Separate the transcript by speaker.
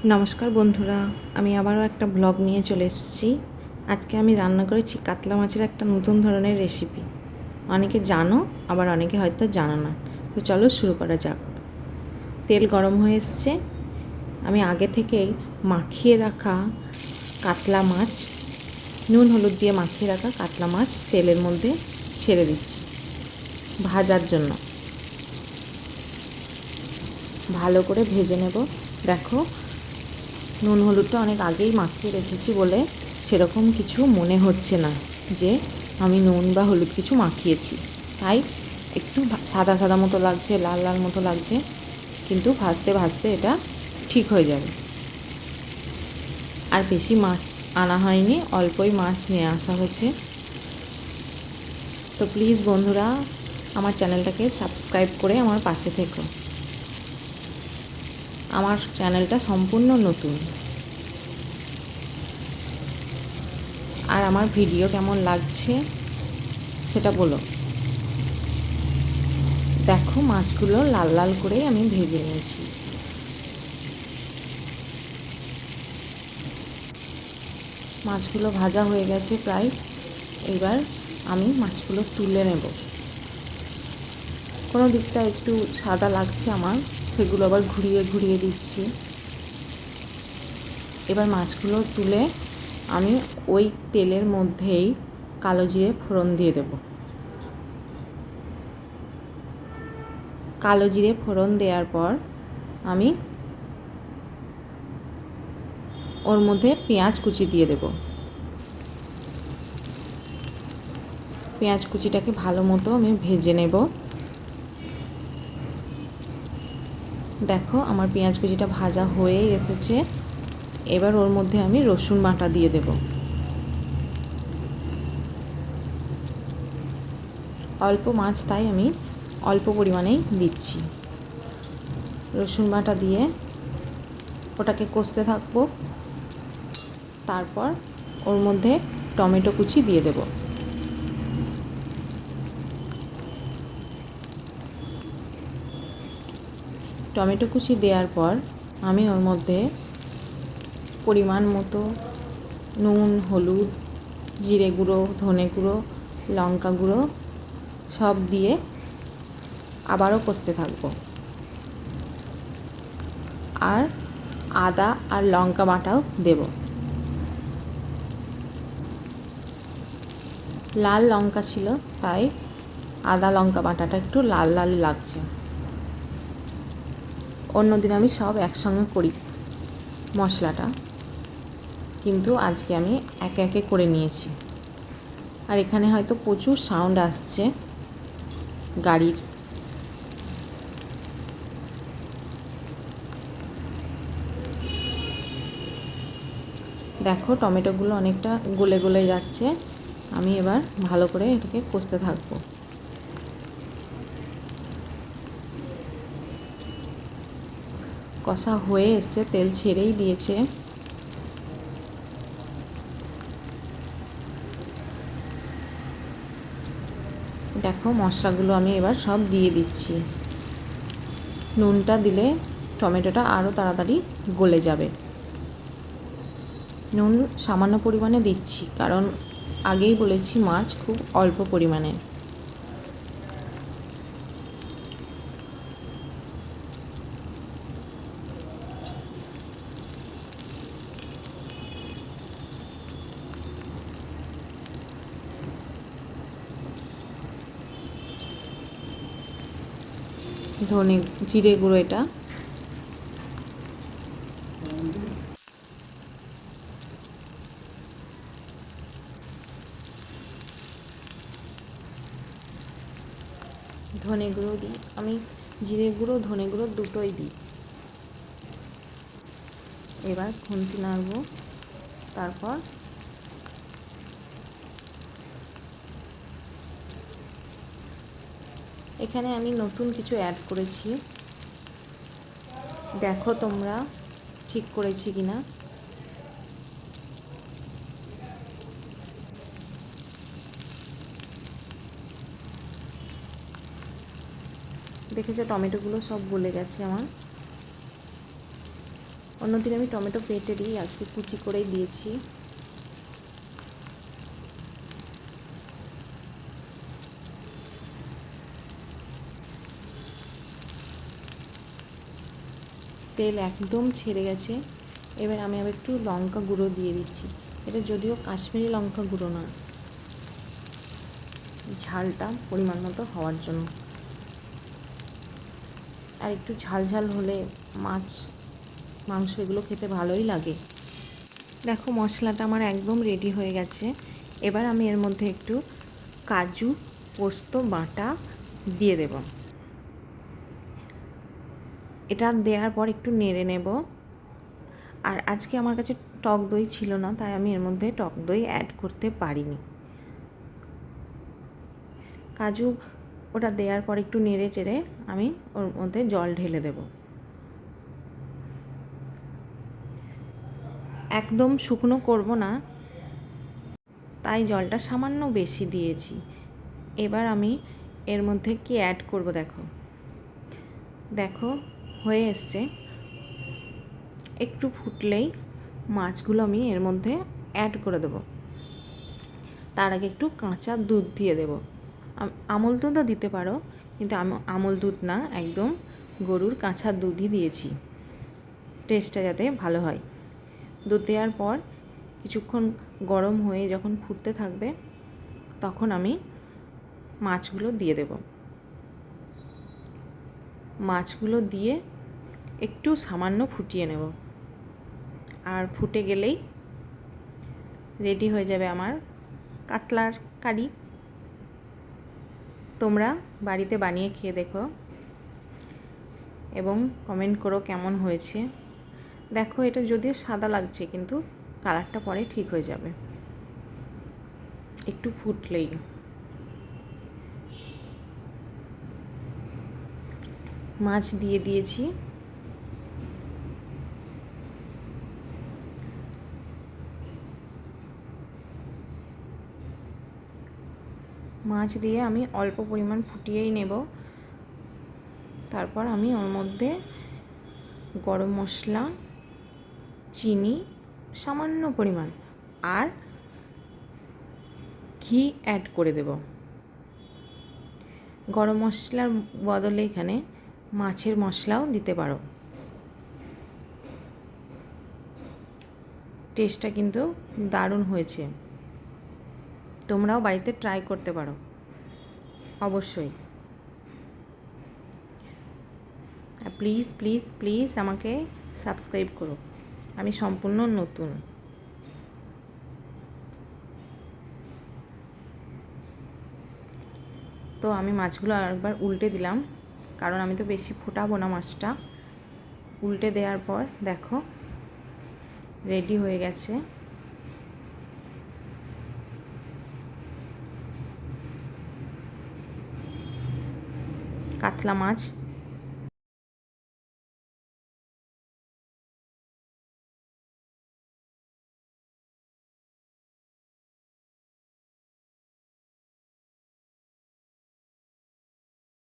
Speaker 1: নমস্কার বন্ধুরা, আমি আবারও একটা ব্লগ নিয়ে চলে এসেছি। আজকে আমি রান্না করেছি কাতলা মাছের একটা নতুন ধরনের রেসিপি। অনেকে জানো, আবার অনেকে হয়তো জানো না। তো চলো শুরু করা যাক। তেল গরম হয়ে এসছে। আমি আগে থেকেই মাখিয়ে রাখা কাতলা মাছ, নুন হলুদ দিয়ে মাখিয়ে রাখা কাতলা মাছ তেলের মধ্যে ছেড়ে দিচ্ছি ভাজার জন্য। ভালো করে ভেজে নেব। দেখো, নুন হলুদটা অনেক আগেই মাখিয়ে রেখেছি বলে সেরকম কিছু মনে হচ্ছে না যে আমি নুন বা হলুদ কিছু মাখিয়েছি। তাই একটু সাদা সাদা মতো লাগছে, লাল লাল মতো লাগছে, কিন্তু ভাজতে ভাজতে এটা ঠিক হয়ে যাবে। আর বেশি মাছ আনা হয়নি, অল্পই মাছ নিয়ে আসা হয়েছে। তো প্লিজ বন্ধুরা, আমার চ্যানেলটাকে সাবস্ক্রাইব করে আমার পাশে থেকো। আমার চ্যানেলটা সম্পূর্ণ নতুন। আর আমার ভিডিও কেমন লাগছে সেটা বলো। দেখো, মাছগুলো লাল লাল করে আমি ভেজে নিয়েছি। মাছগুলো ভাজা হয়ে গেছে প্রায়। এবার আমি মাছগুলো তুলে নেব। কোনো দিকটা একটু সাদা লাগছে আমার, সেগুলো আবার ঘুরিয়ে ঘুরিয়ে দিচ্ছি। এবার মাছগুলো তুলে আমি ওই তেলের মধ্যেই কালো জিরে ফোড়ন দিয়ে দেব। কালো জিরে ফোড়ন দেওয়ার পর আমি ওর মধ্যে পেঁয়াজ কুচি দিয়ে দেব। পেঁয়াজ কুচিটাকে ভালো মতো আমি ভেজে নেব। দেখো, আমার পেঁয়াজ কুচিটা ভাজা হয়ে এসেছে। এবার ওর মধ্যে আমি রসুন বাটা দিয়ে দেব। অল্প মাছ, তাই আমি অল্প পরিমাণেই দিচ্ছি। রসুন বাটা দিয়ে ওটাকে কষতে থাকবো। তারপর ওর মধ্যে টমেটো কুচি দিয়ে দেব। টমেটো কুচি দেওয়ার পর আমি ওর মধ্যে পরিমাণ মতো নুন, হলুদ, জিরে গুঁড়ো, ধনে গুঁড়ো, লঙ্কা গুঁড়ো সব দিয়ে আবারও কষতে থাকবো। আর আদা আর লঙ্কা বাটাও দেব। লাল লঙ্কা ছিল, তাই আদা লঙ্কা বাটাটা একটু লাল লাল লাগছে। অন্যদিন আমি সব একসঙ্গে করি মশলাটা, কিন্তু আজকে আমি একে একে করে নিয়েছি। আর এখানে হয়তো প্রচুর সাউন্ড আসছে গাড়ির। দেখো, টমেটোগুলো অনেকটা গলে গলে যাচ্ছে। আমি এবার ভালো করে এটাকে কষতে থাকবো। কষা হয়ে এসছে, তেল ছেড়েই দিয়েছে। দেখো, মশলাগুলো আমি এবার সব দিয়ে দিচ্ছি। নুনটা দিলে টমেটোটা আরও তাড়াতাড়ি গলে যাবে। নুন সামান্য পরিমাণে দিচ্ছি, কারণ আগেই বলেছি মাছ খুব অল্প পরিমাণে। ধনে জিরে গুঁড়ো, এটা ধনে গুঁড়ো দিই আমি। জিরে গুঁড়ো, ধনে গুঁড়ো দুটোই দিই। এবার খুন্তি নাড়ব। তারপর এখানে আমি নতুন কিছু অ্যাড করেছি, দেখো তোমরা ঠিক করেছি কিনা। দেখেছো, টমেটোগুলো সব গলে গেছে আমার। অন্যদিন আমি টমেটো পেটে দিই, আজকে কুচি করেই দিয়েছি। তেল একদম ছেড়ে গেছে। এবার আমি আবার একটু লঙ্কা গুঁড়ো দিয়ে দিচ্ছি। এটা যদিও কাশ্মীরি লঙ্কা গুঁড়ো না, ঝালটা পরিমাণ মতো হওয়ার জন্য। আর একটু ঝাল ঝাল হলে মাংস এগুলো খেতে ভালোই লাগে। দেখো মশলাটা আমার একদম রেডি হয়ে গেছে। এবার আমি এর মধ্যে একটু কাজু পোস্ত বাটা দিয়ে দেব। এটা দেওয়ার পর একটু নেড়ে নেব। আর আজকে আমার কাছে টক দই ছিল না, তাই আমি এর মধ্যে টক দই অ্যাড করতে পারিনি। কাজু ওটা দেওয়ার পর একটু নেড়ে চেড়ে আমি ওর মধ্যে জল ঢেলে দেব। একদম শুকনো করব না, তাই জলটা সামান্য বেশি দিয়েছি। এবার আমি এর মধ্যে কি অ্যাড করব দেখো দেখো হয়ে এসছে। একটু ফুটলেই মাছগুলো আমি এর মধ্যে অ্যাড করে দেব। তার আগে একটু কাঁচা দুধ দিয়ে দেব। আমল দুধও দিতে পারো, কিন্তু আমি আমল দুধ না, একদম গরুর কাঁচা দুধই দিয়েছি, টেস্টটা যাতে ভালো হয়। দুধ দেওয়ার পর কিছুক্ষণ গরম হয়ে যখন ফুটতে থাকবে, তখন আমি মাছগুলো দিয়ে দেব। মাছগুলো দিয়ে একটু সামান্য ফুটিয়ে নেব। আর ফুটে গেলেই রেডি হয়ে যাবে আমার কাতলার কারি। তোমরা বাড়িতে বানিয়ে খেয়ে দেখো এবং কমেন্ট করো কেমন হয়েছে। দেখো এটা যদিও সাদা লাগছে, কিন্তু কালারটা পরে ঠিক হয়ে যাবে একটু ফুটলেই। মাছ দিয়ে দিয়েছি। মাছ দিয়ে আমি অল্প পরিমাণ ফুটিয়েই নেব। তারপর আমি ওর মধ্যে গরম মশলা, চিনি সামান্য পরিমাণ আর ঘি অ্যাড করে দেব। গরম মশলার বদলে এখানে মাছের মশলাও দিতে পারো। টেস্টটা কিন্তু দারুণ হয়েছে। তোমরাও বাড়িতে ট্রাই করতে পারো অবশ্যই। আর প্লিজ প্লিজ প্লিজ আমাকে সাবস্ক্রাইব করো, আমি সম্পূর্ণ নতুন। তো আমি মাছগুলো আরেকবার উল্টে দিলাম, কারণ আমি তো বেশি ফোটাবো না মাছটা। উল্টে দেওয়ার পর দেখো রেডি হয়ে গেছে। কাতলা মাছ